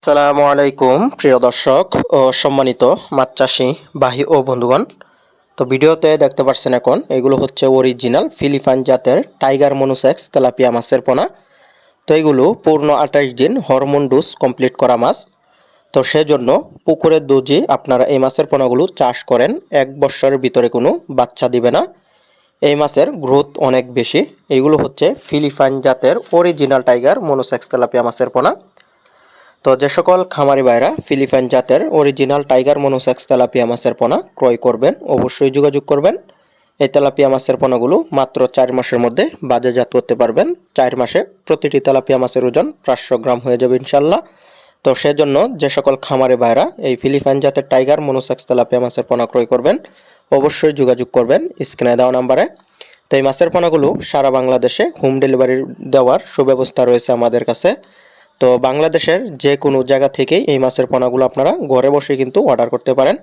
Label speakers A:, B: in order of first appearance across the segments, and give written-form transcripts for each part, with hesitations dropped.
A: আসসালামু আলাইকুম প্রিয় দর্শক ও সম্মানিত মাছ চাষি ভাই ও বন্ধুগণ। তো ভিডিওতে দেখতে পাচ্ছেন এখন এগুলো হচ্ছে অরিজিনাল ফিলিপাইন জাতের টাইগার মনোসেক্স তেলাপিয়া মাছের পোনা। তো এগুলো পূর্ণ 28 দিন হরমোন ডোজ কমপ্লিট করা মাছ। তো সেজন্য পুকুরের দুজি আপনারা এই মাছের পোনাগুলো চাষ করেন 1 বছরের ভিতরে কোনো বাচ্চা দিবে না। এই মাছের গ্রোথ অনেক বেশি। এগুলো হচ্ছে ফিলিপাইন জাতের অরিজিনাল টাইগার মনোসেক্স তেলাপিয়া মাছের পোনা। তো যে সকল খামারি ভাইরা ফিলিপাইন জাতের অরিজিনাল টাইগার মনোসেক্স তেলাপিয়া মাছের পোনা ক্রয় করবেন অবশ্যই যোগাযোগ করবেন। এই তেলাপিয়া মাছের পোনাগুলো মাত্র 4 মাসের মধ্যে বাজারজাত করতে পারবেন। 4 মাসে প্রতিটি তেলাপিয়া মাছের ওজন 500 গ্রাম হয়ে যাবে ইনশাল্লাহ। তো সেজন্য যে সকল খামারি ভাইরা এই ফিলিপাইন জাতের টাইগার মনোসেক্স তেলাপিয়া মাছের পোনা ক্রয় করবেন অবশ্যই যোগাযোগ করবেন স্ক্রিনে দেওয়া নাম্বারে। তো এই মাছের পোনাগুলো সারা বাংলাদেশে হোম ডেলিভারি দেওয়ার সুব্যবস্থা রয়েছে আমাদের কাছে। তো বাংলাদেশের যে কোনো জায়গা থেকেই এই মাছের পোনাগুলো আপনারা ঘরে বসে কিন্তু অর্ডার করতে পারেন।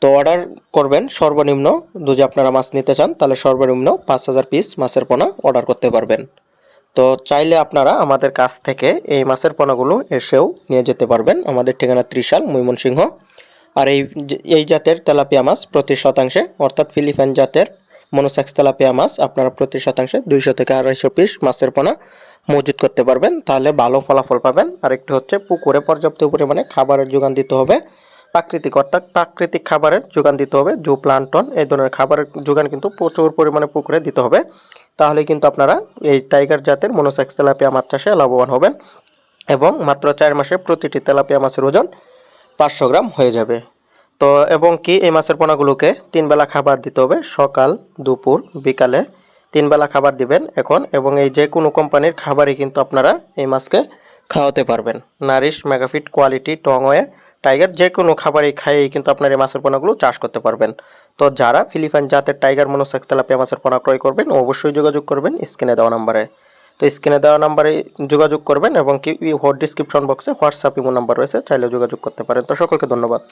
A: তো অর্ডার করবেন সর্বনিম্ন যদি আপনারা মাছ নিতে চান তাহলে সর্বনিম্ন 5000 পিস মাছের পোনা অর্ডার করতে পারবেন। তো চাইলে আপনারা আমাদের কাছ থেকে এই মাছের পোনাগুলো এসেও নিয়ে যেতে পারবেন। আমাদের ঠিকানা ত্রিশাল ময়মনসিংহ। আর এই জাতের তেলাপিয়া মাছ প্রতি শতাংশে অর্থাৎ ফিলিপাইন জাতের মনোসেক্স তেলাপিয়া মাছ আপনারা প্রতি শতাংশে 200 থেকে 250 পিস মাছের পোনা মজুত করতে পারবেন, তাহলে ভালো ফলাফল পাবেন। আর একটু হচ্ছে পুকুরে পর্যাপ্ত পরিমাণে খাবারের যোগান দিতে হবে, প্রাকৃতিক অর্থাৎ প্রাকৃতিক খাবারের যোগান দিতে হবে। জু প্লান্টন এই ধরনের খাবারের যোগান কিন্তু প্রচুর পরিমাণে পুকুরে দিতে হবে, তাহলে কিন্তু আপনারা এই টাইগার জাতের মনোসেক্স তেলাপিয়া মাছ চাষে লাভবান হবেন। এবং মাত্র 4 মাসে প্রতিটি তেলাপিয়া মাছের ওজন 500 গ্রাম হয়ে যাবে। তো এবং কি এই মাছের পোনাগুলোকে 3 বেলা খাবার দিতে হবে, সকাল দুপুর বিকালে 3 বেলা খাবার দিবেন এখন। এবং এই যে কোনো কোম্পানির খাবারই কিন্তু আপনারা এই মাছকে খাওয়াতে পারবেন। নারিশ, মেগাফিট, কোয়ালিটি, টংওয়ে, টাইগার যে কোনো খাবারই খাইয়েই কিন্তু আপনার এই মাছের পোনাগুলো চাষ করতে পারবেন। তো যারা ফিলিপাইন জাতের টাইগার মনোসেক্স তেলাপিয়া মাছের পোনা ক্রয় করবেন অবশ্যই যোগাযোগ করবেন স্ক্রিনে দেওয়া নাম্বারে। তো স্ক্রিনে দেওয়া নাম্বারে যোগাযোগ করবেন এবং কি ডিসক্রিপশন বক্সে হোয়াটসঅ্যাপ ইমো নাম্বার রয়েছে, চাইলে যোগাযোগ করতে পারেন। তো সকলকে ধন্যবাদ।